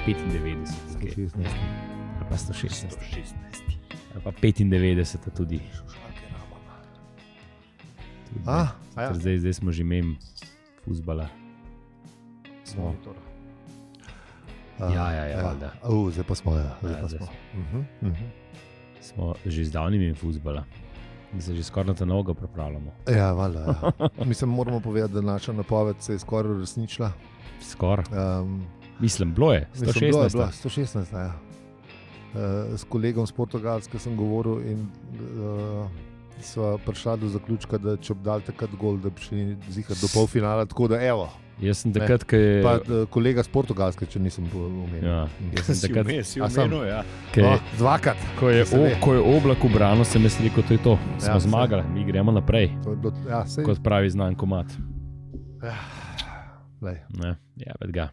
95. 116. Ali pa 116. Ali pa 95 tudi. Ja. Zdaj smo že imeli fuzbala. Smo. Ja, valjda. Zdaj pa smo. Smo že zdavni imeli fuzbala. Mi se že skoraj na ta nogo pripravljamo. Ja, valjda. Ja. Mislim, moramo povedati, da naša napoved se je skoraj uresničila. Skoraj. Mislim, bilo je. 116. Ja. S kolegom z Portugalske sem govoril in sva prišla do zaključka, da če bi dal takrat gol, da bi šli zihar do polfinala, tako da evo. Jaz sem takrat, ko je... Pa kolega z Portugalske, če nisem omenil. Ja, jaz sem takrat... Si omenil, ja. Dvakrat. Ko je Oblak v brano, sem jaz rekel, to je to. Smo zmagali, mi gremo naprej. To je bilo, kot pravi znan komad. Ja, ved ga.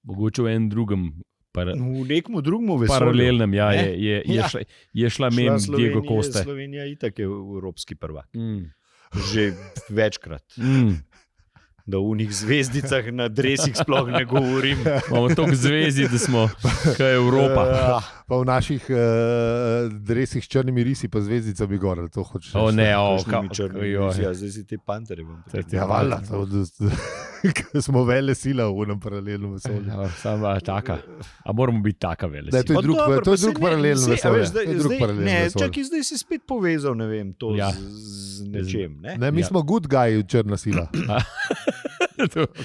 Mogoče v enem drugem... V nekem drugem vesolju. Paralelnem, je šla mem Diego Costa. Slovenija itak je evropski prvak. Že večkrat. Da v njih zvezdicah na dresih sploh ne govorim. Imamo toliko zvezdi, da smo kaj Evropa. Pa v naših dresih s črnimi risi pa zvezdicami gor. To hočeš. Zdaj si te pantere. Ja, valjda. Smo vele sila v enem paralelnem vesolju. Samo taka. A moramo biti taka vele sila. To je drug paralelno vesolje. Čakaj, zdaj si spet povezal, ne vem, to z nečem. Ne, mi smo good guy, črna sila.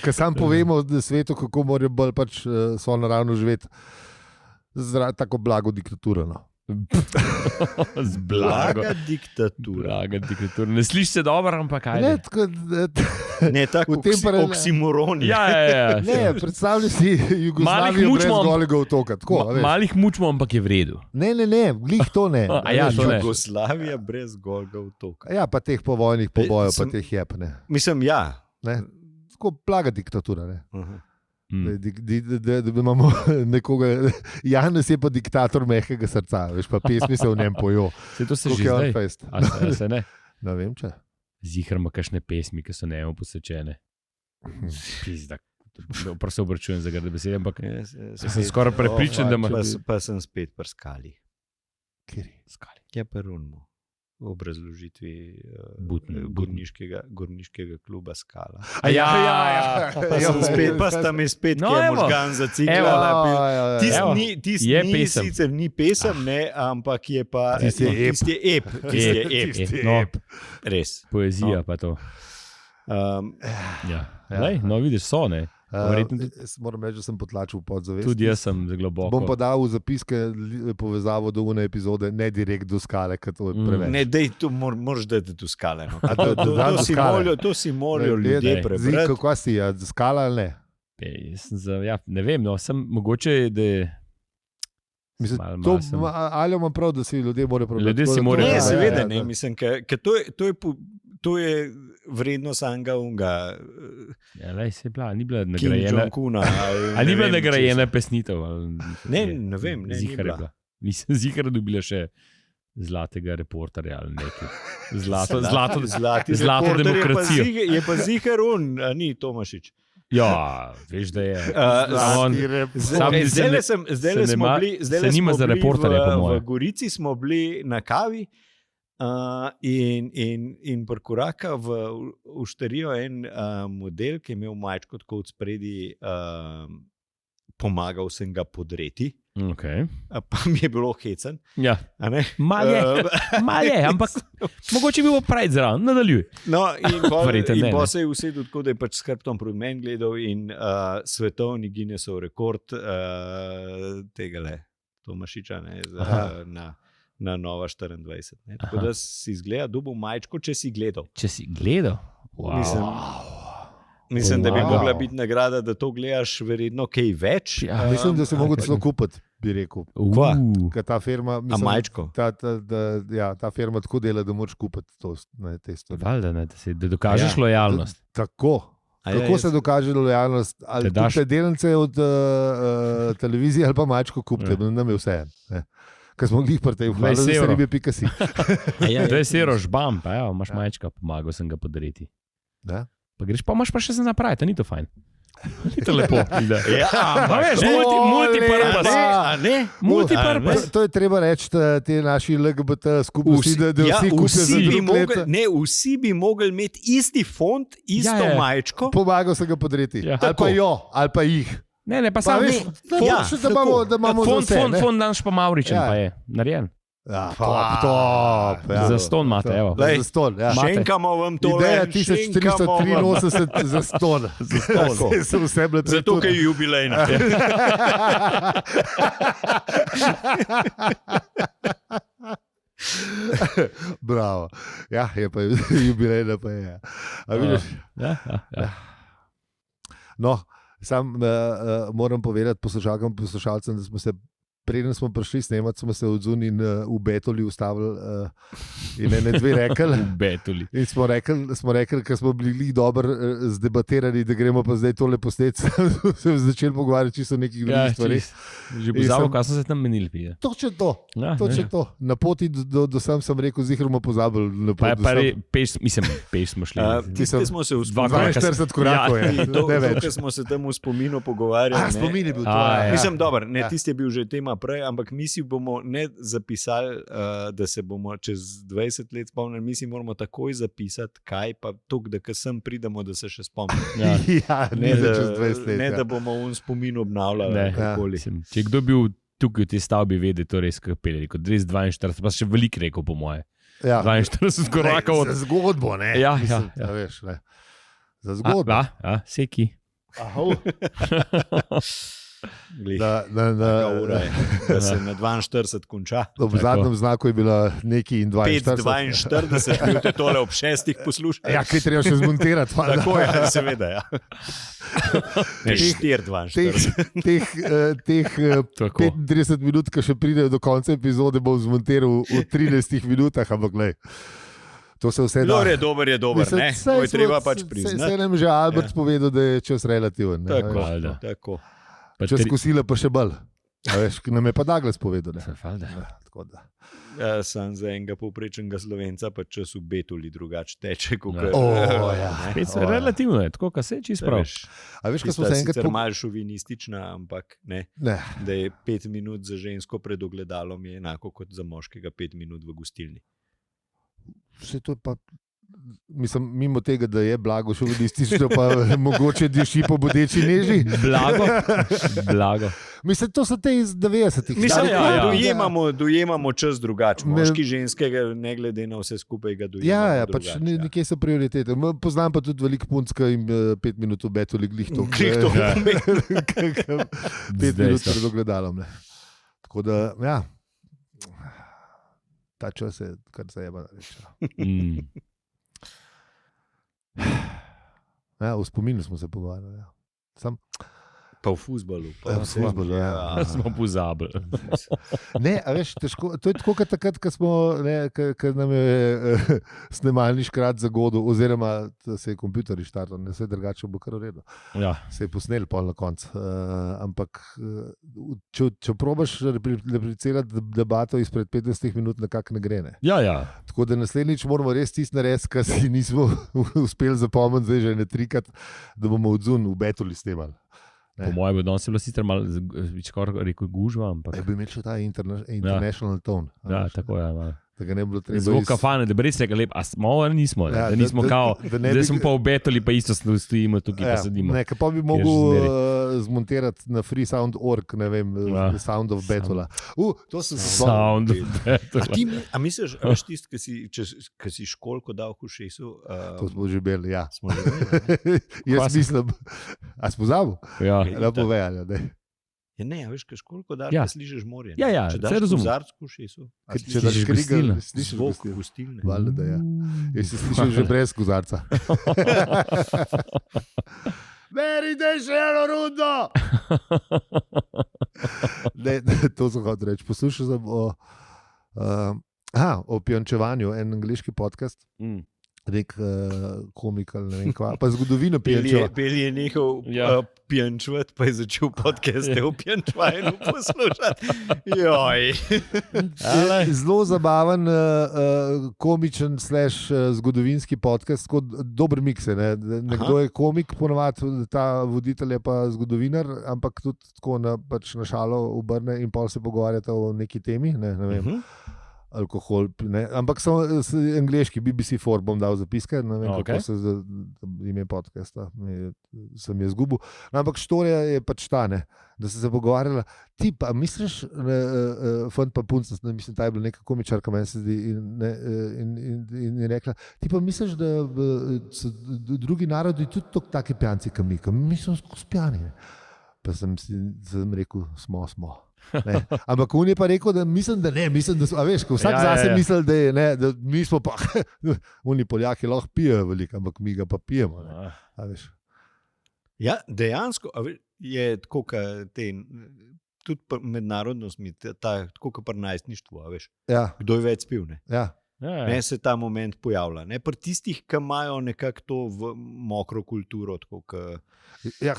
Ker sam povemo svetu, kako morajo bolj pač svojo naravno živeti tako blago diktaturo. No. Blaga diktatura. Ne sliši se dobro, ampak kaj je? Ne, tako oksimoroni. Ja. Ne, predstavljaj si Jugoslavijo brez golega otoka. Malih mučmo, ampak je v redu. Ne, glih to ne. Jugoslavija brez golega otoka. Ja, pa teh povojnih pobojev, pa teh jeb. Mislim, ja. Tako blaga diktatura. Da imamo nekoga, Janez je pa diktator mehkega srca, veš, pa pesmi se v njem pojo. Se to se že zdaj? A se ne? Ne vem, če. Zihar ima kakšne pesmi, ki so njemu posvečene. Pizda. Prav se obračujem za grde besede, ampak sem skoraj prepričan, da ima... Pa sem spet pri skali. Kjeri? Skali. Ja, pa runmo. V obrazložitvi gorniškega kluba Skala. Pa sta mi spet možgan zaciklala. Tisti sicer ni pesem, ampak je pa tisti ep. Res. Poezija pa to. No, vidiš, so, ne? Moram reči, da sem potlačil podzavest. Tudi jaz sem globoko. Bom pa dal v zapiske povezavo do une epizode, ne direkt do Skale, ker to je preveč. Ne, moraš dati do Skale. No. To si morajo ljudje prebrati. Kako si, Skala ali ne? Ne vem, no, sem mogoče, da je... Ali imam prav, da si ljudje morajo prebrati? Ljudje si morajo prebrati. Ne, seveda ne, mislim, ker to je vredno samega unga. Ja, se je bila, ni bila nagrajena. Ali ni bila vem, nagrajena pesnitev? Ne vem, ne ni bila. Nisem zihar dobila še zlatega reporterja ali nekaj. Zlato demokracijo. Je pa zihar ni Tomašič. Ja, veš, da je. Zdaj smo bili v Gorici, smo bili na kavi. In prkoraka v ušterijo en model, ki je imel majčko tako od spredi, pomagal sem ga podreti. Okay. Pa mi je bilo hecen. Ja. Mal je, ampak mogoče bi bilo pravi zraven, nadaljuj. No, in pa se je usedel tako, da je pač s hrbtom proti meni gledal in svetovni Guinnessov rekord tegale Tomašiča na Nova 24. Tako da si izgleda dobil majčko, če si gledal. Če si gledal? Wow. Mislim, da bi mogla biti nagrada, da to gledaš verjetno kaj več. Mislim, da si mogel celo kupiti, bi rekel. Ker ta firma... majčko? Ta firma tako dela, da moraš kupiti te stvari. Valjda, da dokažeš lojalnost. Tako. Kako se dokaže lojalnost? Ali kupite delnice od televizije ali pa majčko kupite, nam je vse. Ker smo glih pri tej vhvala, da se ribe pika si. To je sero žbam, pa imaš majčka, pomagal sem ga podreti. Da? Pa greš, pa imaš pa še se napraviti, ni to fajn. To je lepo. Ja, veš, multipurpose. To je treba reči, te naši LGBT skupnosti, da vsi kupijo za drugo leto. Vsi bi mogli imeti isti font, isto majčko. Pomagal se ga podreti. Ali pa jih. Ne, pa samo veš, da imamo fond danes pa Mauričen, pa je narejen. Ja, top. Za ston imate, evo. Za ston, ja. Šenkamo vam to. Ideja 1383 za ston. Zato, ker je jubilejna. Bravo. Ja, je pa jubilejna, pa je. A vidiš? Ja. No, sam moram povedati poslušalcem, da smo se preden smo prišli snemati, smo se odzuni in v Betoli ustavili in dve rekli. V Betoli. In smo rekli, ker smo bili dobro zdebatirani, da gremo pa zdaj tole posnet, sem začel pogovarjati čisto o nekih drugih stvarih. Že pozabo, kaj so se tam menili. Točno to. Na poti do sem rekel, zihar bomo pozabili. Peš smo šli. Tisti smo se v 42 korakov. Tukaj smo se tam v spominu pogovarjali. Spomin je bil to. Mislim, dobro, tisti je bil že tema prej, ampak mi si bomo ne zapisali, da se bomo čez 20 let spomnili, mi si moramo takoj zapisati, kaj pa tuk, da sem pridemo, da se še spomnimo. Ne čez 20 let. Ne, da bomo v spomin obnavljali. Če kdo bil tukaj v tej stavbi, vede to res kapeli, kot 42, pa še veliko rekel po moje. 42 korakov. Za zgodbo, ne? Ja. Veš, ne. Za zgodbo. Seki. Da se na 42 konča. V zadnjem znaku je bilo neki in 42 minut je tole ob 6 poslušati. Ja, kaj treba še zmontirati. Tako je, seveda. Ja. 4-42. Teh 35 minut, ki še pridejo do konca epizode, bom zmontiral v 13 minutah, ampak glej. To se vse da. Dober je, ne? To je treba pač priznati. Se nam že Albert povedal, da je čas relativen. Tako. Čas kosila pa še bolj. Nam je pa Douglas povedal. Sam za enega povprečnega Slovenca pa čas v Betoli drugače teče. Relativno je, tako kot se čisto prav. A veš, ko smo se enkrat... Sicer malo šovinistična, ampak ne. Da je 5 minut za žensko pred ogledalom je enako kot za moškega 5 minut v gostilni. Vse to je pa... Mislim, mimo tega, da je blago šovinistično, pa mogoče diši po bodeči neži. Blago. Mislim, to so te iz 90-ih. Mislim, dojemamo čas drugače. Moški, ženskega, ne glede na vse skupaj ga dojemamo drugače. Pač nekje so prioritete. Poznam pa tudi veliko punc, ki jim 5 minut v Betoli glihto. 5 minut pred ogledalom. Tako da, ja. Ta čas je kar zajeba. Ja, v spominu smo se pogovarjali. Pa v fuzbalu. Smo pozabili. Ne, a veš, težko, to je tako, kot takrat, ko nam je snemalni škrat zagodil, oziroma se je kompjuter ištartal, ne vse drugače bo kar v redu. Ja. Se je posnel pol na koncu. Ampak, če probaš replicirati debato izpred 15 minut, nekako ne gre. Ne? Ja. Tako da naslednjič moramo res tisti narediti, kar si nismo uspeli zapomniti, zdaj že ne trikrat, da bomo odzun v Betoli snemali. Po mojem, danes je bilo sicer malo, skoraj rekel, gužva, ampak... bi imel še ta international tone. Ja, tako je. Da ga ne bilo treba... Zelo kafane, da bi res rekel, a smo ali nismo. Da nismo kao, zdaj smo pa v Betoli, pa isto stojimo tukaj, pa sedimo. Ne, pa bi mogel zmontirati na freesound.org, ne vem, Sound of Betola. To sem se Sound of Betola. A misliš, a veš tisti, ki si školko dal v ušesu? To smo že bili, ja. Smo že bili, Jaz mislim, a smo zavu? Ja. Lepo vejali, ne. Ja, ne, a veš, kaj školko daš, Ja. slišiš morje. Ja, Če se daš razumem. kozarc v ušesu, a Če daš slišiš krigal, gostilno. slišiš zvok gostilno. gostilne. Valjda, da ja. Jaz si slišal že brez kozarca. Meri, daj še eno rundo! Ne, to sem hotel reči. Poslušal sem o piončevanju, en angliški podcast. nek komik ali ne vem kva, pa zgodovino pijančeva. Beli je nehal pijančevati, pa je začel podcaste o pijančevanju poslušati. Zelo zabaven, komičen / zgodovinski podcast, kot dober miks. Nekdo je komik, ponovadi ta voditelj je pa zgodovinar, ampak tudi tako pač na šalo obrne in pol se pogovarjata o neki temi, ne vem. Alkohol, ne. Ampak so angleški, BBC4 bom dal zapiske, ne vem, kako se ime podcasta sem je zgubil. Ampak štorija je pač ta, ne, da se pogovarjala, ti pa misliš, fant pa punca, mislim, ta je bila neka komičarka, meni se zdi, in je rekla, ti pa misliš, da so drugi narodi tudi taki pijanci, kot mi smo skozi pijani. Pa sem rekel, smo. Ne. Ampak on je pa rekel, da mislim, da so, a veš, ko vsak zase misli, da je, ne, da mi smo pa, oni Poljaki lahko pijejo veliko, ampak mi ga pa pijemo. Ne. A veš. Ja, dejansko je tako, tudi mednarodnostmi, tako kot pri najstništvu, a veš, kdo je več spil, ne. Ne se ta moment pojavlja. Ne? Pri tistih, ki imajo nekako to v mokro kulturo.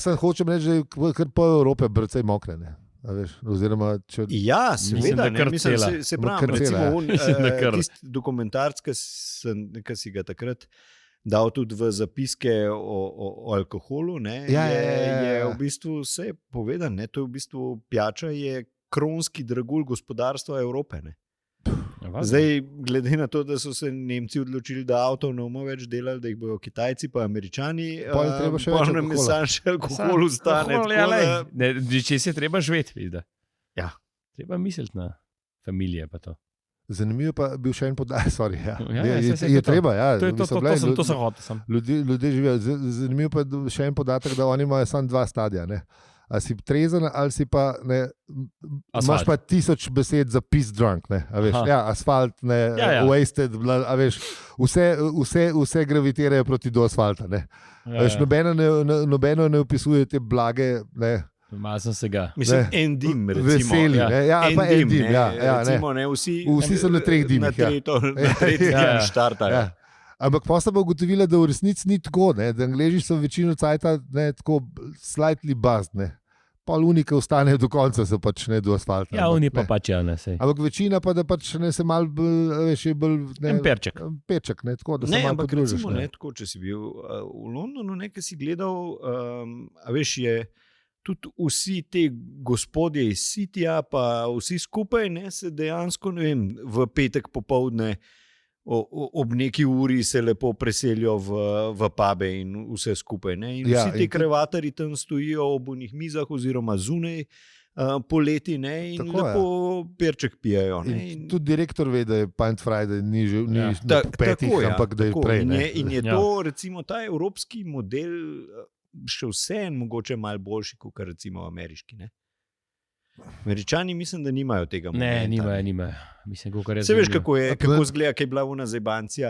Sem hočem reči, da je kar po Evropi precej mokre. Ne? Oziroma, ja, seveda. Se pravi, recimo dokumentarc, ki si ga takrat dal tudi v zapiske o alkoholu, je v bistvu vse povedan. To je v bistvu pijača je kronski dragulj gospodarstva Evrope. Ne? Zdaj, glede na to, da so se Nemci odločili, da avtov ne bomo več delali, da jih bojo Kitajci pa Američani, pa nam je še alkohol ustane. Če se treba živeti, ja. Treba misliti na familije pa to. Zanimivo pa bil še en podatek, je treba, ja. To sem hotel. Ljudje živijo. Zanimivo pa je še en podatek, da oni imajo samo 2 stadija, ne. Ali si trezen, ali si pa ne, imaš pa 1000 besed za piss drunk, ne, a veš, asfalt, ne, wasted, a veš, vse gravitirajo proti do asfalta, ne. Veš, nobeno ne opisuje te blage, ne. Malo sem se ga. Mislim, en dim, recimo. Veseli, ne, pa en dim, recimo, ne, vsi so na 3 dimih. Na tretji dim štartajo. Ampak pa sem ugotovila, da v resnici ni tako, ne, da Angleži so večino cajta tako slightly buzzed, ne. Pa unika ostanejo do konca, so pač ne do asfalta. Ja, oni pa pač ne, sej. Ampak večina pa, da pač ne se malo, veš, je bolj... En perček. Peček, ne, tako, da se malo podružiš. Recimo, ne, tako, če si bil v Londonu, nekaj si gledal, a veš, je tudi vsi te gospodje iz Cityja, pa vsi skupaj, ne, se dejansko, ne vem, v petek popoldne ob neki uri se lepo preselijo v pube in vse skupaj. Ne? In vsi ti krevatarji tam stojijo ob unih mizah oziroma zunaj poleti, ne? In tako lepo perček pijajo. Tudi direktor ve, da je Pint Friday ni po 5, ampak da je prej. In je to, recimo, ta evropski model še vseeno mogoče malo boljši, kot recimo ameriški, ne? Američani mislim, da nimajo tega momenta. Ne, nimajo. Mislim, se veš, kako izgleda, kaj je bila una zebancija,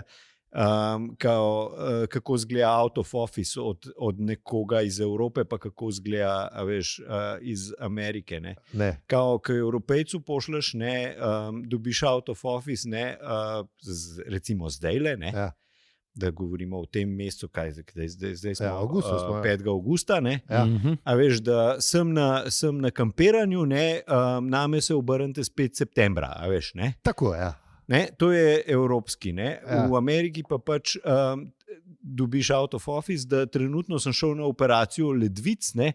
kako izgleda out of office od nekoga iz Evrope, pa kako izgleda, veš, iz Amerike. Ne? Kao, ko Evropejcu pošleš, ne, dobiš out of office, ne, recimo zdajle, ne. Ja. Da govorimo o tem mesecu, zdaj smo 5. augusta, ne? Ja. A veš, da sem na kampiranju, ne, name se obrnete spet septembra, a veš, ne? Tako, ja. Ne? To je evropski, ne? Ja. V Ameriki pa pač dobiš out of office, da trenutno sem šel na operacijo ledvic, ne?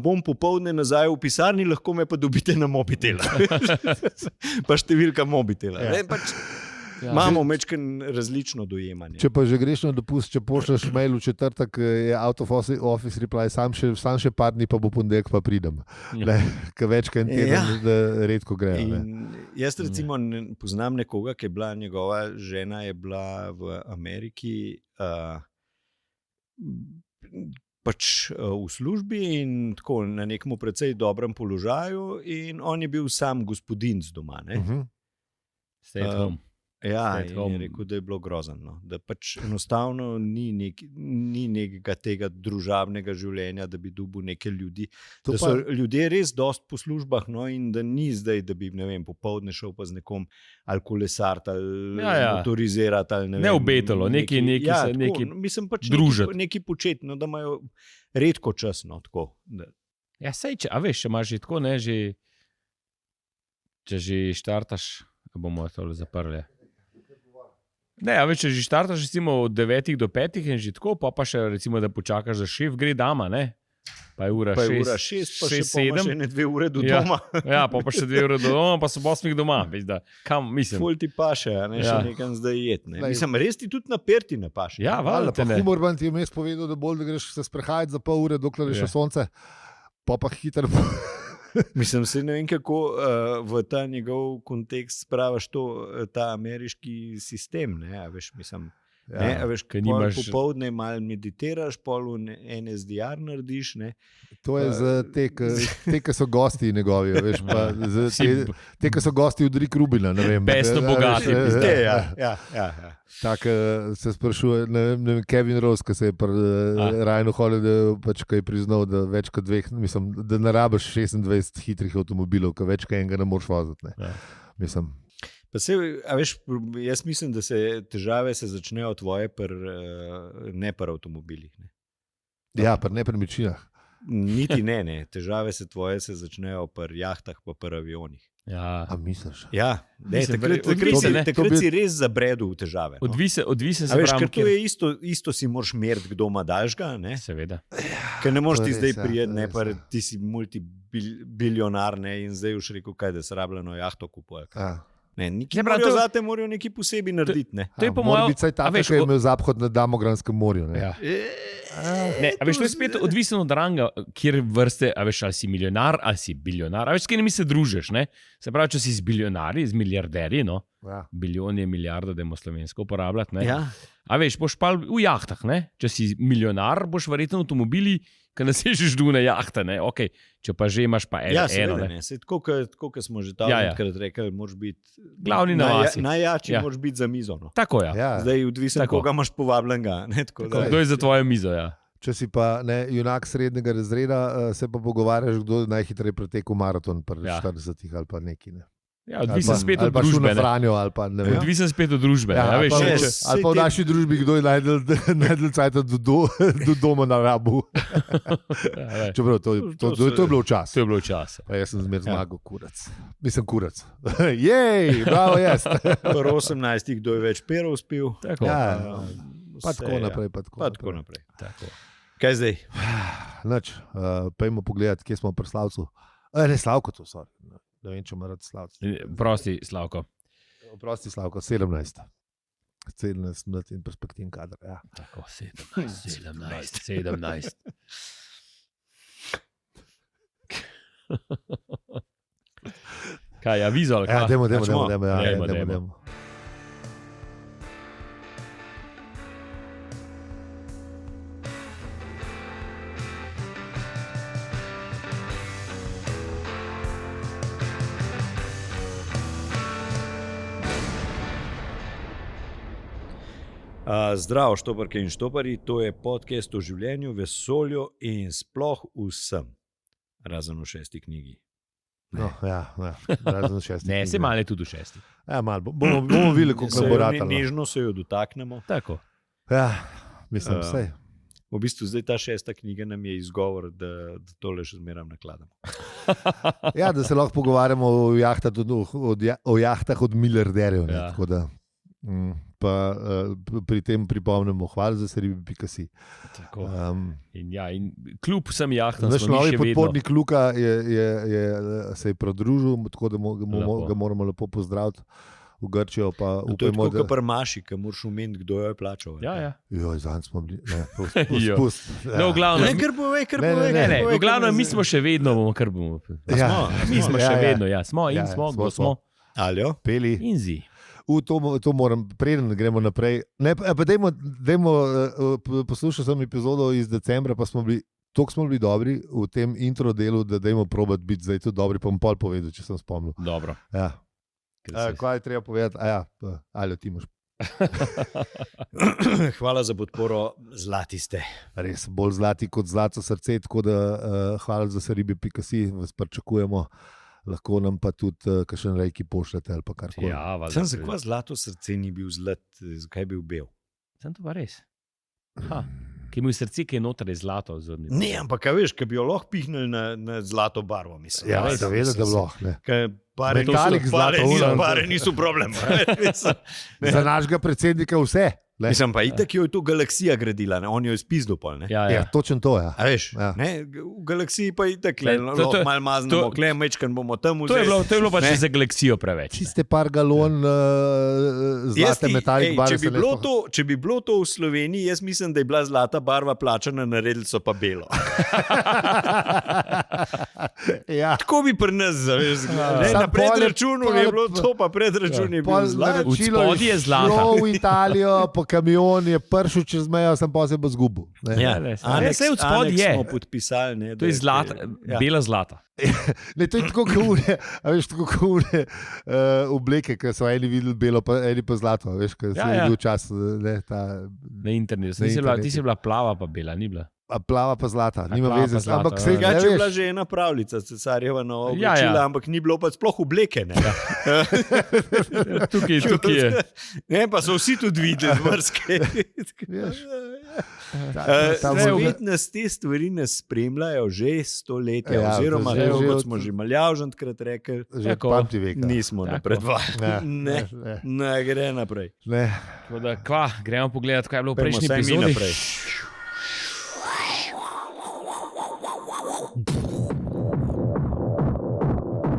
Bom popoldne nazaj v pisarni, lahko me pa dobite na mobitela. Pa številka mobitela. Ja. Ne? Pač imamo mečken različno dojemanje. Če pa že greš na dopust, če pošleš mail v četrtek, je out of office reply, sam še par dni pa bo ponedeljek pa pridem. Ker večkrat teden, da redko grejo. Jaz recimo poznam nekoga, ki je bila, njegova žena je bila v Ameriki pač v službi in tako na nekem precej dobrem položaju in on je bil sam gospodinc doma. Ne? Stay at home. Ja, in je rekel, da je bilo grozno. No. Da pač enostavno ni nekega tega družabnega življenja, da bi dobil neke ljudi. Da so ljudje res dost po službah, no, in da ni zdaj, da bi, ne vem, popoldne šel pa z nekom ali kolesart ali motorizirat ali ne vem. Ne obetalo, neki mislim pač družiti. Neki početi, no, da imajo redko čas, no, tako. Da. Ja, sej, če imaš že tako, ne, če že štartaš, bomo tole zaprli. Ne, a če že štartaš recimo od 9 do 5 in že tako, pa še recimo, da počakaš za šef, gre dama, ne? Pa je ura 6, pa še 7. Še ne 2 ure do doma. Ja, pa še 2 ure do doma, pa so 8 doma. Kam, mislim. Ful ti paše, ne, še nekam zdaj jet. Ne. Mislim, res ti tudi naperti ne paše. Ja, valjda te ne. Humor ban ti je vmes povedal, da bolj, da greš se sprehajati za pol ure, dokler je še sonce, pa hitro. Mislim, se ne vem, kako v ta njegov kontekst spravaš ta ameriški sistem. Ne? A veš, mislim, ne? A veš, popoldne malo meditiraš, pol NSDR narediš. Ne? To je za te, ki so gosti njegovi. Veš, pa te, ki so gosti od Rick Rubina. Pesno bogati. Ja. Tak se sprašuje, ne vem, Kevin Rose, ki se je pri Ryanu Hollidayju pač je priznal, da več kot 2, mislim, da ne rabiš 26 hitrih avtomobilov, ki več kot enega ne moreš voziti. Ne. Mislim. Pa se, a veš, jaz mislim, da se težave začnejo tvoje ne pri avtomobilih. Ne. Ja, pri nepremičninah. Niti ne. Težave tvoje se začnejo pri jahtah pa pri avionih. Ja. A misliš? Ja, takrat si res zabredel v težave. No? Odvisen se pravi. To je isto si moraš meriti, kdo ima dažga. Ne? Seveda. Ker ne moreš ti zdaj prijeti, ti si multibilionar in zdaj už rekel, kaj da se rabljeno jahto kupuje. Zate morajo nekaj posebej narediti. Ne? To je po mojem biti tako, kot je imel Zaphod na Damogranskem morju. Ne? Ja. To je spet odvisno od ranga, kjer vrste, ali si milijonar ali si biljonar. S katerimi se družiš. Ne? Se pravi, če si z biljonarji, z milijarderji, no? Bilijon je milijarda, da je slovensko uporabljati. Ja. Boš pa v jahtah. Ne? Če si miljonar, boš verjetno v avtomobili, ki nasežeš dune jahte. Okay. Če pa že imaš pa eno. Tako, kot smo že takrat rekli, moraš biti glavni na vasi. Najjači moraš biti za mizo. No. Tako je. Ja. Zdaj odvisno, koga imaš povabljenega. Kdo je za tvojo mizo, ja. Če si pa junak srednjega razreda, se pa pogovarjaš, kdo je najhitreje pretekel maraton pri 40 ali pa neki. Ne. Ja, odvisen spet od družbe. Odvisen spet od družbe. Ali pa v naši družbi, kdo je najdel cajt do doma na rabu. Čeprav, to je bilo včasih. To je bilo včasih. Jaz sem zmer zmagal kurac. Mislim kurac. Jej, bravo, jaz. Pri 18, kdo je več perov spil. Tako. Pa tako naprej. Tako. Kaj zdaj? Pojmo pogledati, kje smo pri Slavcu. Ne, Slavko to, sorry. Ne vem, če ima rad Slavco. Prosti, Slavko. Prosti, Slavko, 17. 17 in perspektivn kader. Ja. Tako, 17. Kaj, vizual? Ja, demo. Zdravo, štoparke in štopari, to je podcast o življenju, vesolju in sploh vsem, razen v 6. knjigi. Razen v 6. Ne, se malo tudi v 6. Ja, malo. Bomo videli, kako nam bo ratalo. Nežno se jo dotaknemo. Tako. Ja, mislim, vse. V bistvu zdaj ta 6. knjiga nam je izgovor, da tole še zmeram nakladamo. Ja, da se lahko pogovarjamo o jahtah od milijarderjev. Ja. Tako da... Pa pri tem pripomnimo, hvala za seribi.si. In kljub vsem jahtam naš novi podpornik Luka se je pridružil, tako da ga moramo lepo pozdraviti v Grčijo. To je tako, kot pri Maši, ki moraš umeniti, kdo jo je plačal. Zanj smo bili. V glavnem, mi smo še vedno, kar bomo. Mi smo še vedno, smo in smo. Aljo, Peli. In zi. To moram, preden gremo naprej. Poslušal sem epizodo iz decembra, pa smo bili dobri v tem intro delu, da dajmo probati biti zdaj tudi dobri, pa bom pol povedal, če sem spomnil. Dobro. Ja. Kaj je treba povedati? Ali ti imaš? Hvala za podporo, zlati ste. Res, bolj zlati kot zlato srce, tako da hvala za seribe.si, vas pričakujemo. Lahko nam pa tudi kakšen rejki pošljete ali pa karkoli. Ja, Sem zakaj zlato srce ni bil zlat, zakaj je bil bel? Sem to pa res. Ki je imel srce, ki je noter zlato. Ne, ampak kaj veš, ki bi jo lahko pihnili na zlato barvo, mislim. Ja, seveda, da bi lahko. Pare niso problem. Za našega predsednika vse. Mislim pa, itak jo je tu galaksija gradila, ne? On jo je spizdil pol, ne? Ja, točno to, ja. A veš, ne? V galaksiji pa itak malo maznemo, mečkan bomo tam vzeli. To je bilo pač za galaksijo preveč. Čiste par galon zlate metalik barve. Če bi bilo to v Sloveniji, jaz mislim, da je bila zlata barva plačana, naredili so pa belo. Ja. Tako bi pri nas, veš, na predračunu je bilo to, pa predračun je bil zlat. V spodje je zlata. Šel v Italijo, po kamion je prišel čez mejo, sem pa se bo zgubil. Aneks smo podpisali. Ne, to je zlata, bela zlata. Ne, to je tako kune, veš, tako kune obleke, ki so eni videli belo, pa eni pa zlato, veš, ki se je bil čas, ne, ta... Na internetu. Ti si bila plava pa bela, ni bila? Plava pa zlata, nima veze. Ampak se je bila že ena pravljica, Cesarjeva nova oblačila, ampak ni bilo pa sploh obleke, ne. Tukaj je. Ne, pa so vsi tudi videli zmrske. Umetnost te stvari nas spremljajo že stoletja, oziroma kot smo že Maljavžantkrat rekli, nismo napredovali. Ne, gre naprej. Gremo pogledati, kaj je bilo v prejšnji epizodi.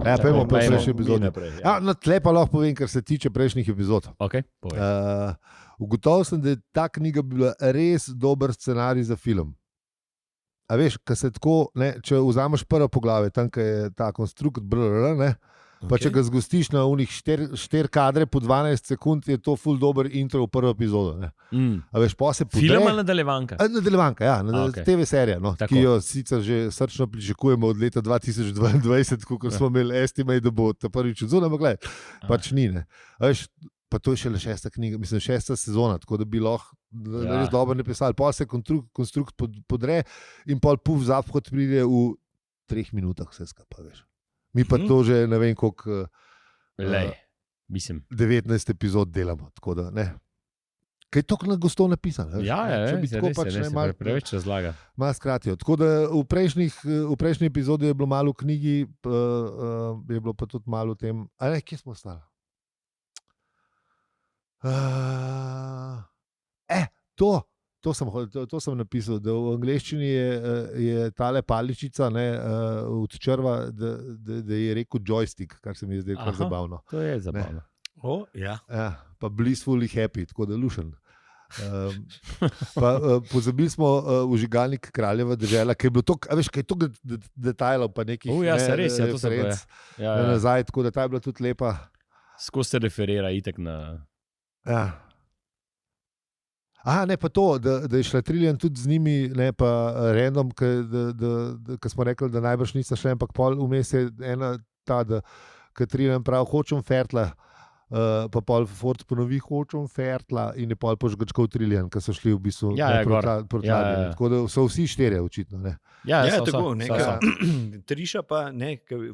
Pojmo po prejšnji epizodi. Tle pa lahko povem, kar se tiče prejšnjih epizod. Ugotovil sem, da je ta knjiga bila res dober scenarij za film. A veš, če vzameš prvo poglavje, tam je ta konstrukt brr, pa če ga zgostiš na unih 4 kadre po 12 sekund, je to ful dober intro v prvo epizodo. A veš, pa se podre... Film ali nadaljevanka? Nadaljevanka, ja, TV serija, ki jo sicer že srčno pričakujemo od leta 2022, ko smo imeli estimate, da bo ta prvič odzunaj, ampak gledaj, pač ni, ne. A veš, pa to je šele 6. knjiga, mislim 6. sezona, tako da bi lahko res dobro napisali. Pol se konstrukt podre in pol puf zaphod pride v 3 minutah vse skupaj, veš. Mi pa to že ne vem koliko 19 epizod delamo, tako da ne. Kaj je toliko na gostov napisano? Preveč razlaga. Malo skratijo. Tako da v prejšnji epizodi je bilo malo v knjigi, je bilo pa tudi malo v tem, kje smo ostali? To sem napisal, da v angleščini je tale paličica od črva, da je rekel joystick, kar se mi je zdaj kar zabavno. To je zabavno. Pa blissfully happy, tako da lušen. Pozabili smo vžigalnik Kraljeva dežela, ki je bilo toliko, veš, kaj je toliko detajlov, pa nekih referenc nazaj, tako da ta je bila tudi lepa. Skozi se referira itek na... Ne, pa to, da je šla Trillian tudi z njimi, ne pa random, ki smo rekli, da najbrž nista šla, ampak pol vmes je ena ta, da Trillian pravi, hočem fertla, pa pol Ford ponovi, hočem fertla in je pol požgačkal Trillian, ki so šli v bistvu proti ladji. Tako da so vsi 4 očitno, ne. Tako, Triša pa,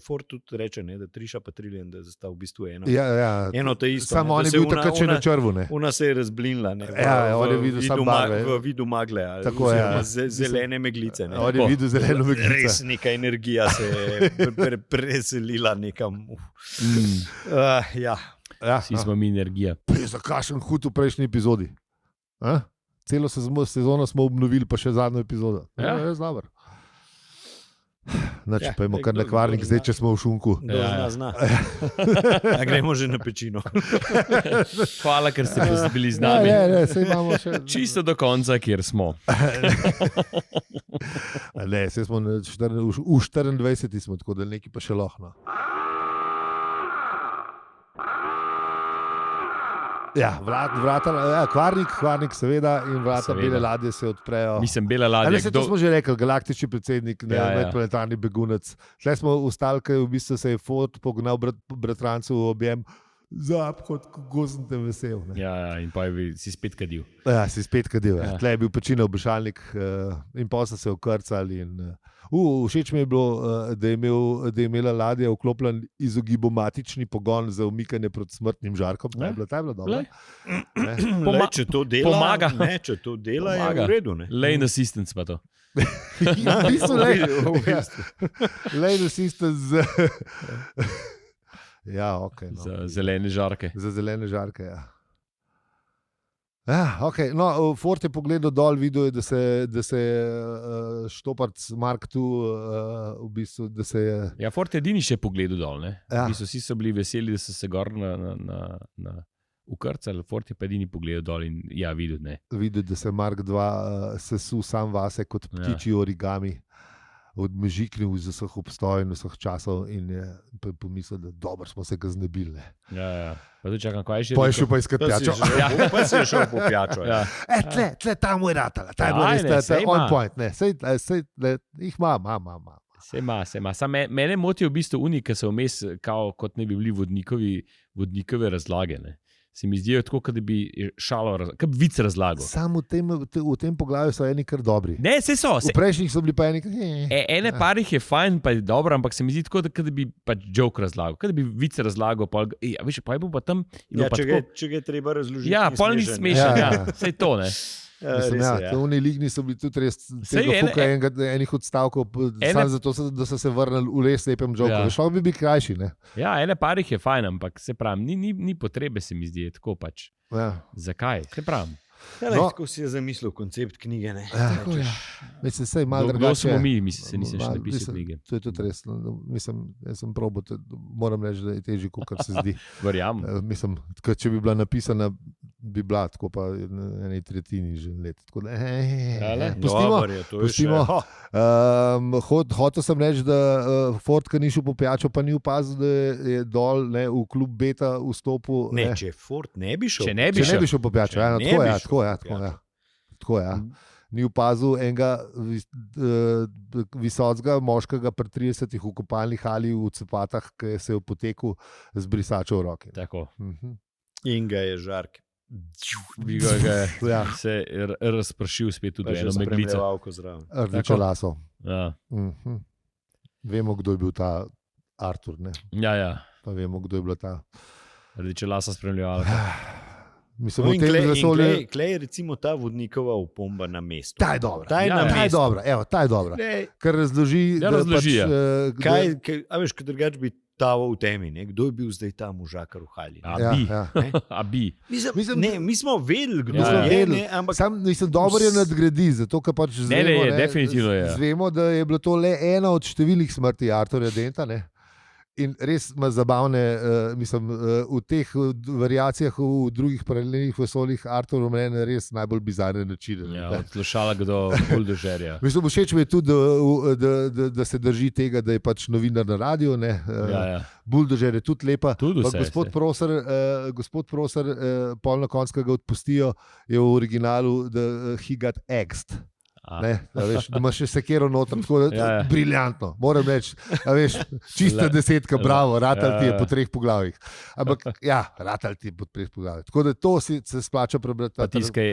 Ford tudi reče, da Triša pa Trillian, da sta v bistvu eno to isto. Samo on je bil takrat še na črvu, ne. Ona se je razblinila, ne. On je videl sam barve. V vidu magle, zelene meglice. On je videl zeleno meglice. Res neka energija se je preselila nekam. Vsi smo mi energija. Za kakšen hud v prejšnji epizodi. Celo sezono smo obnovili, pa še zadnjo epizodo. Je dobro. Če pa imamo kar nekvarnik, zdaj če smo v šunku. Zna. Gremo že na pečino. Hvala, ker ste bili z nami. Saj imamo še... Čisto do konca, kjer smo. Saj smo v 24. smo, tako da nekaj pa še lahno. Kvarnik seveda in vrata bele ladje se odprejo. Mislim, bele ladje. To smo že rekli, galaktični predsednik, medplanetarni begunec. Tle smo ustali, ker v bistvu se je Ford pognal bratrancu v objem Zapad, kako sem te vesel. Ne. Ja, in pa si spet kadil. Ja, si spet kadil. Ja. Ja. Tle je bil pečina obešalnik in pa so se okrcali. Všeč mi je bilo, da je imela ladja vklopljen izogibomatični pogon za umikanje proti smrtnim žarkom. Ta je bila dobra. Če to dela, pomaga. Če to dela, je v redu. Lane assistance pa to. Lane assistance ja, okay, no. Za zelene žarke. Za zelene žarke, ja. Ja, okay. No, Ford je pogledal dol, videl je, da se je Štoparc Mark tu v bistvu, da se je... Ja, Ford je edini še pogledal dol, ne? Ja. Vsi so bili veseli, da so se gor na ukrcali, Ford je pa edini pogledal dol in ja, videl, ne. Videl, da se Mark II sesul sam vase kot ptičji origami. Odmežiknil iz vseh obstojev in vseh časov in je pomislil, da dobro smo se ga znebili. Ja. Pa tu čakam, kaj je še? Pa je šel pa iskat pijačo. Pa si je šel po pijačo. Ja. Tle, ta mu je ratala. Ta je bil res on point. Jih ima. Se ima. Mene motijo v bistvu oni, ki so vmes, kot ne bi bili vodnikove razlage. Ne. Se mi zdijo tako, da bi šalo, kot bi vic razlagal. Samo v tem poglavju so eni kar dobri. Ne, se so. V prejšnjih so bili pa eni kar... Ene parih je fajn, pa je dobro, ampak se mi zdi tako, da bi pač joke razlagal. Kot da bi vic razlagal, pa je bil pa tam... Če ga je treba razložiti. Ja, pol ni smešen, ja. Sej to, ne. Oni ligni so bili tudi res enih odstavkov, samo zato, da so se vrnili v les lepem joku. Šlo bi krajši, ne? Ja, ene parih je fajn, ampak se pravim, ni potrebe, se mi zdi, tako pač. Ja. Zakaj? Se pravim. Tako si je zamislil koncept knjige, ne? Ja. Mislim, sej malo drugače. Kdo smo mi, se nisem še napisal knjige. To je tudi res. Mislim, jaz sem probal, moram reči, da je težje, kot se zdi. Verjamem. Mislim, če bi bila napisana, bi bila tako pa eni tretjini že let. Tako da, pustimo. Hotel sem reči, da Ford, ki ni šel po pijačo, pa ni opazil, da je dol v klub Beta vstopil. Ne, če Ford ne bi šel. Če ne bi šel po pijačo, tako je. Ni opazil enega visokega moškega pri 30 v kopalni hali v cepatah, ki se je potekel z brisačo v roki. Tako. In ga je žark. Bi ga se razpršil spet tudi eno meglico. Rdeče laso. Ja. Vemo, kdo je bil ta Artur, ne? Ja. Pa vemo, kdo je bila ta... Rdeče lasa spremljavalka. Mislim, Klej je recimo ta vodnikova opomba na mestu. Ta je dobra. Ker razloži, a veš, kad drugač bi tavo v temi, ne? Kdo je bil zdaj ta možakar v hali? A bi. Mi smo vedeli, kdo je, ampak dobro je nadgradi, zato ker pač zvemo, da je bilo to le ena od številnih smrti Arturja Denta, ne? In res ima zabavne, v teh variacijah, v drugih paralelnih vesoljih Artur omenja res najbolj bizarne načine. Ja, od slušalk do buldožerja. Všeč mi je tudi, da se drži tega, da je pač novinar na radiju. Buldožer je tudi lepa. Gospod Prosar, pol na koncu ga odpustijo, je v originalu He got axed. Da imaš še sekero noter, tako da briljantno, moram reči, čista desetka, bravo, ratal ti je po 3 poglavjih. Ampak ratal ti je po 3 poglavjih. Tako da to se splača prebrati. Pa tiskaj,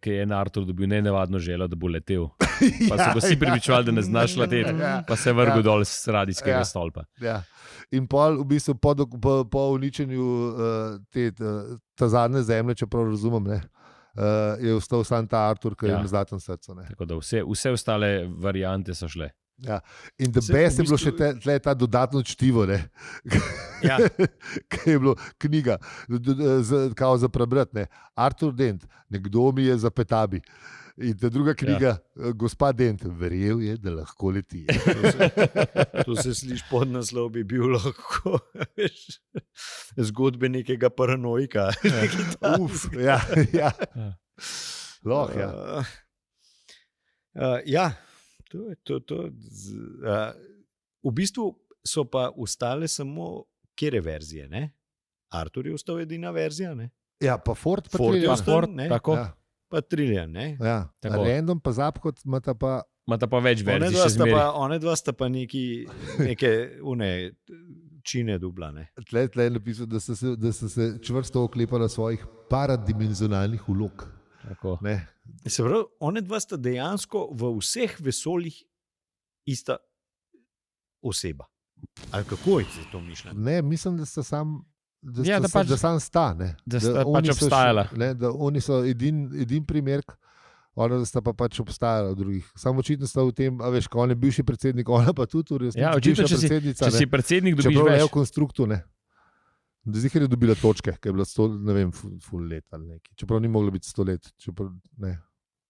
ki je Artur dobil nenavadno željo, da bo letel. Pa so ga vsi pripričevali, da ne znaš leteti, pa se je vrgel dol s radijskega stolpa. In pol, v bistvu, po uničenju ta zadnje zemlje, če prav razumem, ne, je ostal sam ta Artur, ki je na zlatem srcu. Tako da vse ostale variante so šle. Ja. In the best je bilo še ta dodatno čtivo, ki je bilo knjiga za prebrati. Artur Dent, nekdo mi je za petabi. In ta druga knjiga, gospa Dent, verjel je, da lahko leti. To se sliši pod naslov, bi bil lahko zgodbe nekega paranoika. V bistvu so pa ostale samo kere verzije, ne? Artur je ostal edina verzija, ne? Ja, pa Ford pa Ford, tako. Pa Trillian, ne? Ja, Random pa Zapkot imata pa več verzij še zmeri. One dva sta pa neke čine dubla. Tle je napisal, da so se čvrsto oklepali svojih paradimenzionalnih vlog. Se pravi, one dva sta dejansko v vseh vesoljih ista oseba. Ali kako je to mišljeno? Ne, mislim, da sta sam. Da sam sta. Da sta pač obstajala. Oni so edin primer, ona sta pa pač obstajala v drugih. Samo očitno sta v tem, a veš, ko on je bivši predsednik, ona pa tudi ja, očitno, če si predsednik, dobiš več. Čeprav je v konstruktu, Zdaj je dobila točke, ki je bila 100, ne vem, full let ali nekaj. Čeprav ni moglo biti 100 let.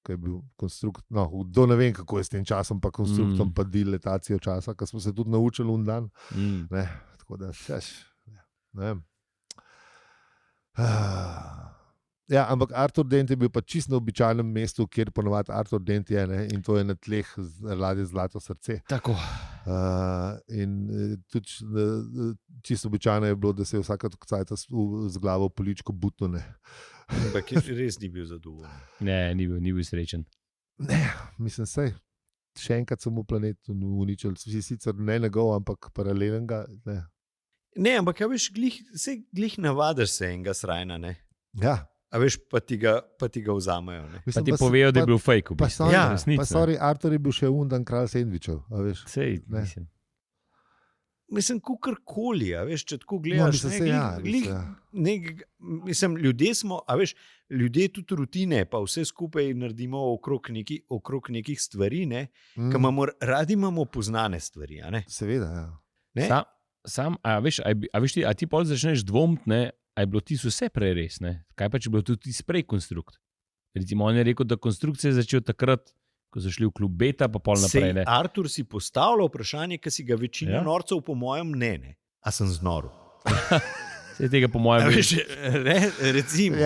Ko je bil konstrukt, do ne vem, kako je s tem časom, pa konstruktom, pa diletacijo časa, ko smo se tudi naučili un dan. Tako da, ne vem. Ja, ampak Artur Dent je bil pa čisto na običajnem mestu, kjer ponovadi Artur Dent je, in to je na tleh ladje Zlato srce. Tako. In tudi čisto običajno je bilo, da se je vsaka cajta z glavo poličko butno. Ampak res ni bil zadovoljen. Ne, ni bil srečen. Ne, mislim, sej. Še enkrat so mu planetu uničili. Sicer ne njegov, ampak paralelenga. Ne, ampak ja, veš, glih navadiš se enega srajna, Ja. A veš, pa ti ga vzamejo. Pa ti povejo, da je bil fake. Pa sorry, Artur je bil še undan kralj sendvičev. Sej, mislim. Mislim, kakorkoli, veš, če tako gledaš. Mislim, ljudje smo, a veš, ljudje tudi rutine, pa vse skupaj naredimo okrog nekih stvari, ki radi imamo poznane stvari. Seveda, ja. A veš ti pol začneš dvomiti, a je bilo tisto vse prej res, Kaj pa, če bilo tudi prej konstrukt? Recimo, on je rekel, da konstrukcija je začel takrat, ko so šli v klub Beta, pa pol naprej, Artur si postavlja vprašanje, ki si ga večina norcev po mojem ne. A sem znoril? Sej tega po mojem veš, recimo,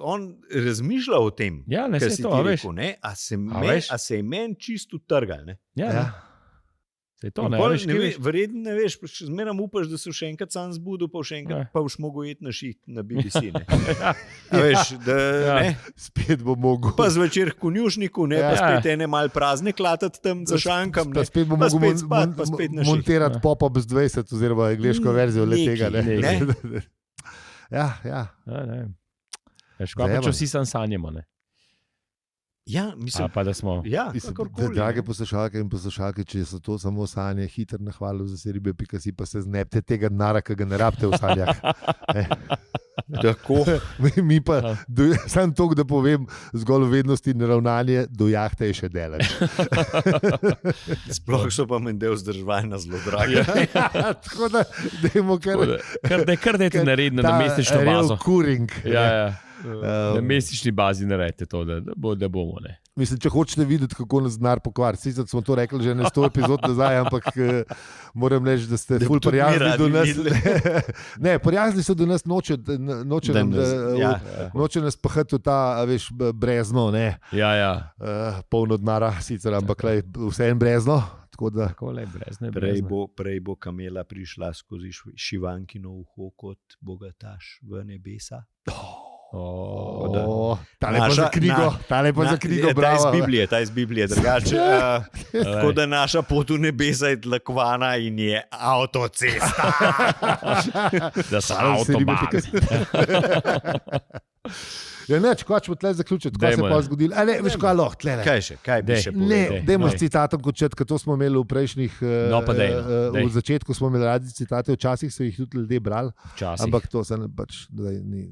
on razmišlja o tem, kar si ti rekel, a se je meni čisto utrgal, Ja. Verjetno ne veš, zmeraj upaš, da se še enkrat sam zbudil, pa še enkrat pa boš mogel iti na šiht na BBC. Veš, spet bo mogel. Pa zvečer v konjušniku, pa spet ene mal prazne klatati tam za šankam. Pa spet bo mogel montirati pop-up z 20 oziroma angleško verzijo letega. Ja. Veš, kaj pa če vsi sam sanjamo, Ja, mislim, pa da smo. Ja, drage poslušalke in poslušalke, če so to samo sanje, hitro na hvalo za seribe.si, pa se znepte tega denarja, ki ga ne rabite v sanjah. Tako. Mi pa, samo to, da povem, zgolj vednosti in ravnanje do jahte je še delež. Sploh so pa meni del vzdrževanja zelo dragi. Tako da dajmo kar da je ti naredno na mesečno bazo. Real curing. Ja. Na mesečni bazi naredite to, da bomo. Mislim, če hočete videti, kako nas denar pokvari. Sicer smo to rekli že 100 epizod nazaj, ampak moram reči, da ste ful prijazni do nas. Ne, prijazni so do nas, noče nas pahati v ta, veš, brezno, Ja. Polno denara, sicer, ampak vse en brezno. Prej bo kamela prišla skozi Šivankino uho kot bogataš v nebesa. Tale pa za knjigo, bravo. Ta iz Biblije, drugače. Tako da naša pot v nebesa je tlakovana in je avtocesta. Da so avtobahni. Ja, neč, ko ćemo tle zaključiti, kaj se pa zgodilo. Veš, kaj lahko tle. Kaj bi še povedal? Dajmo s citatom končati, ker to smo imeli v prejšnjih, v začetku smo imeli radi citate, včasih so jih tudi ljudje brali, ampak to se pač ni.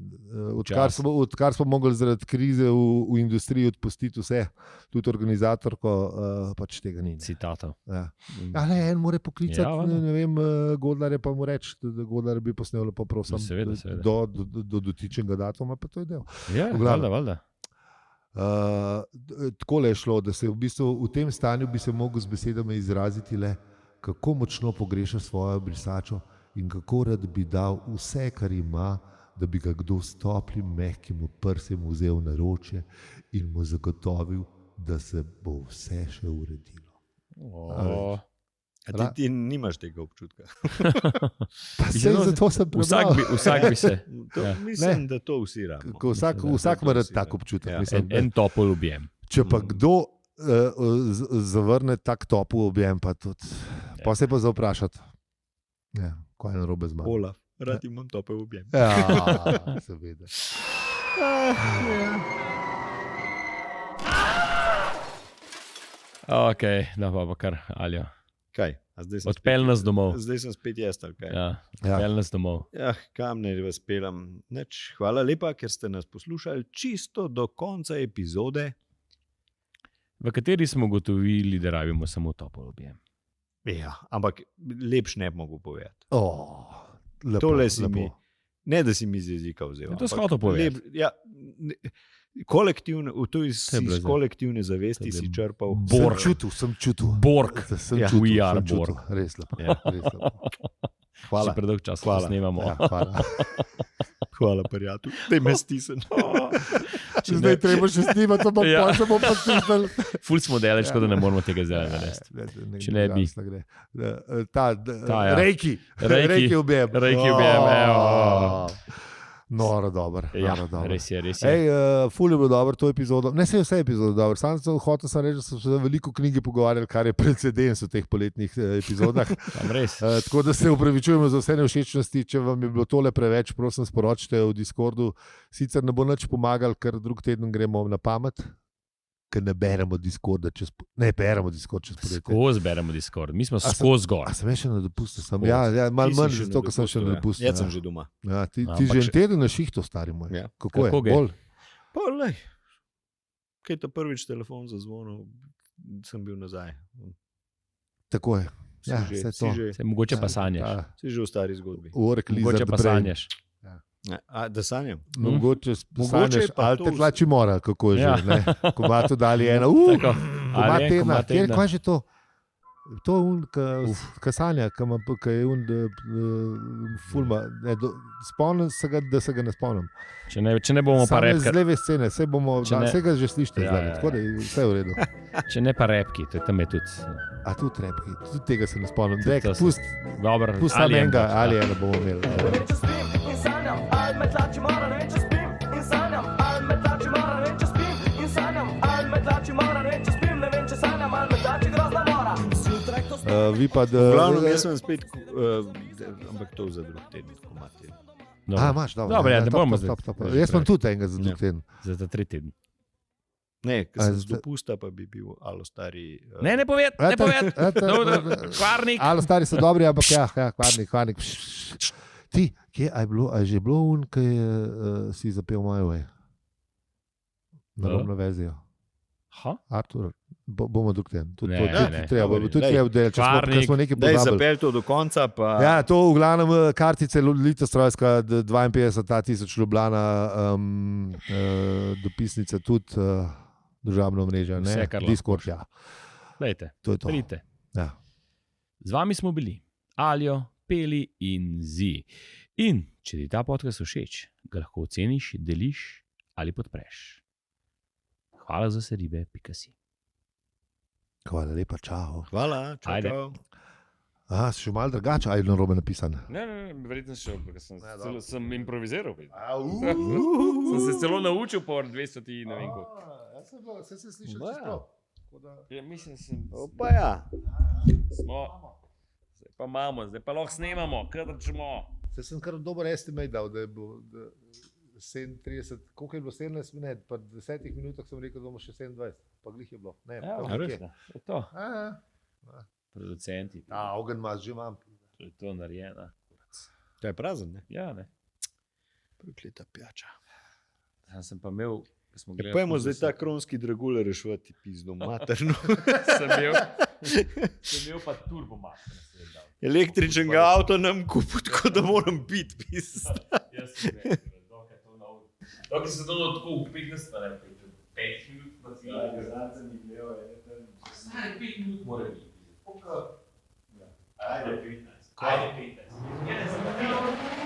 Odkar smo mogli zaradi krize v industriji odpustiti vse, tudi organizatorko, pač tega ni. Citatov. En more poklicati, ne vem, Godlerje pa mu reči, da Godler bi posnel, pa prosim, do dotičnega datuma, pa to je del. Valjda. Takole je šlo, da se v bistvu v tem stanju bi se mogel z besedami izraziti le, kako močno pogreša svojo brisačo in kako rad bi dal vse, kar ima, da bi ga kdo s toplim, mehkim prsem vzel na ročje in mu zagotovil, da se bo vse še uredilo. Ti nimaš tega občutka. Zato sem prebral. Vsak bi se. Mislim, da to vsi rabimo. Vsak ima tak občutek. En topol objem. Če pa kdo zavrne tak topol objem, pa tudi Pa se pa za vprašati. Ja, kaj je narobe z mano? Olaf, rad imam topel objem. Ja, seveda. Ok, da pa kar, Aljo. Kaj? Odpelj nas domov. Zdaj sem spet jaz, ali kaj? Ja, odpelj nas domov. Ja, kam ne vas pelam. Hvala lepa, ker ste nas poslušali čisto do konca epizode. V kateri smo ugotovili, da rabimo samo topel objem. Ja, ampak lepš ne bi mogel povedati. Lepo, Tole si lepo. mi, ne da si mi z jezika vzel. To shoto povedati. Ja, kolektivne, to iz bilo zdaj. kolektivne zavesti si črpal. Sem čutil. Borg. Sem Ja. čutil, We are sem čutil. Borg. Res lepo. Ja. Res lepo. Hvala. Še predolg čas, Hvala. da snemamo. Ja, hvala. Hvala, prijatelj. Daj me stisn. Zdaj treba še snimati, to Ja. se bom pa stisnil. Ful smo deleč, tako da ne moramo tega zdaj narediti. Če ne bi. Ta, ja. Rejki. Rejki. Rejki objem. Rejki objem, evo. Noro dober. Ja, noro dober. res je. Ej, ful je bilo dobro to epizodo. Ne, vse epizode dobro. Hotel sem reči, da so se veliko knjige pogovarjali, kar je precedens v teh poletnih epizodah. Tam res. Tako da se upravičujemo za vse nevšečnosti. Če vam je bilo tole preveč, prosim, sporočite v Discordu. Sicer ne bo nič pomagal, ker drug teden gremo na pamet, ker ne beremo Discorda čez poletje. Skozi beremo Discord. Mi smo skozi gor. A sem še na dopustu? Ja, malo Ti si manj, še zato na ker sem še na dopustu. Jaz sem že doma. Ja, ti Ampak že en še- teden na šihtu, stari moj. Ja. Kako je? Kako gre? Bolj? Pa, lej, kaj je to prvič telefon zazvonil, sem bil nazaj. Tako je. Si Ja, že, vse si to. že, Se mogoče pa sanjaš. Ja, si že v stari zgodbi. Work Mogoče lizard pa brain. sanjaš. Da sanjam? Mogoče Mogoče sanjaš, je pa ali to te tlači mora, kako je že. Ja. Ne? Ko ima to dali ena. Tako. Koma Ali je, tedna. koma Kjer, tedna. kaj je že to? To je un, ka sanja, ka je un, fulma. Spomnim se ga, da se ga ne spomnim. Če ne bomo pa Same z repki. leve scene, vse ga že slišite Ja, zdaj, ja, ja. tako da je vse v redu. Če ne pa repki, to je tam je tudi. A tu trepki, tudi tega se ne spomnim. Tudi Dek, to se- pust Dobro, samo ali enega, pač, ali ja. ena bomo imeli. Če spim in sanjam, ali me tlači mora, ne vem, če spim in sanjam, ali me tlači mora, ne vem, če spim in sanjam, ali me tlači mora, ne vem, če spim, ne vem, če sanjam, ali me tlači grozna mora. Zjutraj, ko spim, Vi pa, V glavnem, jaz sem spet, ampak to za drug teden, ko imate. Dobro. imaš, dobro. Dobro, ja, ne top, bomo top, zdaj. top, top. Jaz imam tudi enega za Ja. drug teden. Za ta 3 teden. Ne, ker A, sem z zdaj- dopusta, pa bi bil alo stari. Ne poved, ne poved. Kvarnik. Ali stari so dobri, ampak ja, kvarnik. Ti, kje a je bilo, a je že bilo un, ki je si zapel My Way? Na Ja. robno vezijo. Ha? Artur, bomo drug teden. Tudi Ne, to ne. treba, Dobro, tudi daj. treba delati, če smo nekaj Daj pozabili. zapel to do konca, pa Ja, to v glavnem kartice Litostrojska 52.000 Ljubljana, dopisnica tudi državno mreža, Vse, ne? kar lahko. Discord, ja. Dajte, To je to. pridite. Ja. Z vami smo bili Aljo, Peli in Zi. In če ti ta podcast všeč, ga lahko oceniš, deliš ali podpreš. Hvala za seribe, pika.si. Hvala lepa, čau. hvala, čau. Ajde. čau. Aha, si še malo drugače, ali je narobe napisan? Ne, verjetno še, ker sem improviziral. Sem Sem se celo naučil po 200, ne vem koliko. Vse se sliši Ja. čisto. Ja, mislim, sem, Opa, ja. smo, zdaj pa imamo, zdaj pa lahko snemamo, krčimo. Se sem kar dober estimate dal, da je bilo 37, koliko je bilo 17 minut, pa v 10 minutah sem rekel, da bomo še 27, pa glih je bilo. Ne, Ja, pa a nekje. res? To je to, Ja. producenti, Ogen mas že imam. to je to narejeno. To je prazen, ne? Ja, ne. Prekleta pijača. Tam sem pa imel, ko smo gledali. Pojmo zdaj ta kronski dragulj rešvati pizdo materno. sem imel pa turbo master. Električnega avto nam kupiti, tako da moram biti pizda. Jaz sem rekel, dokaj se to tako v 15, pa ne, 5 minut, pa si ga zadnje ni imel, stari 5 minut mora biti. Ajde 15. Ajde 15. Ja, ne sem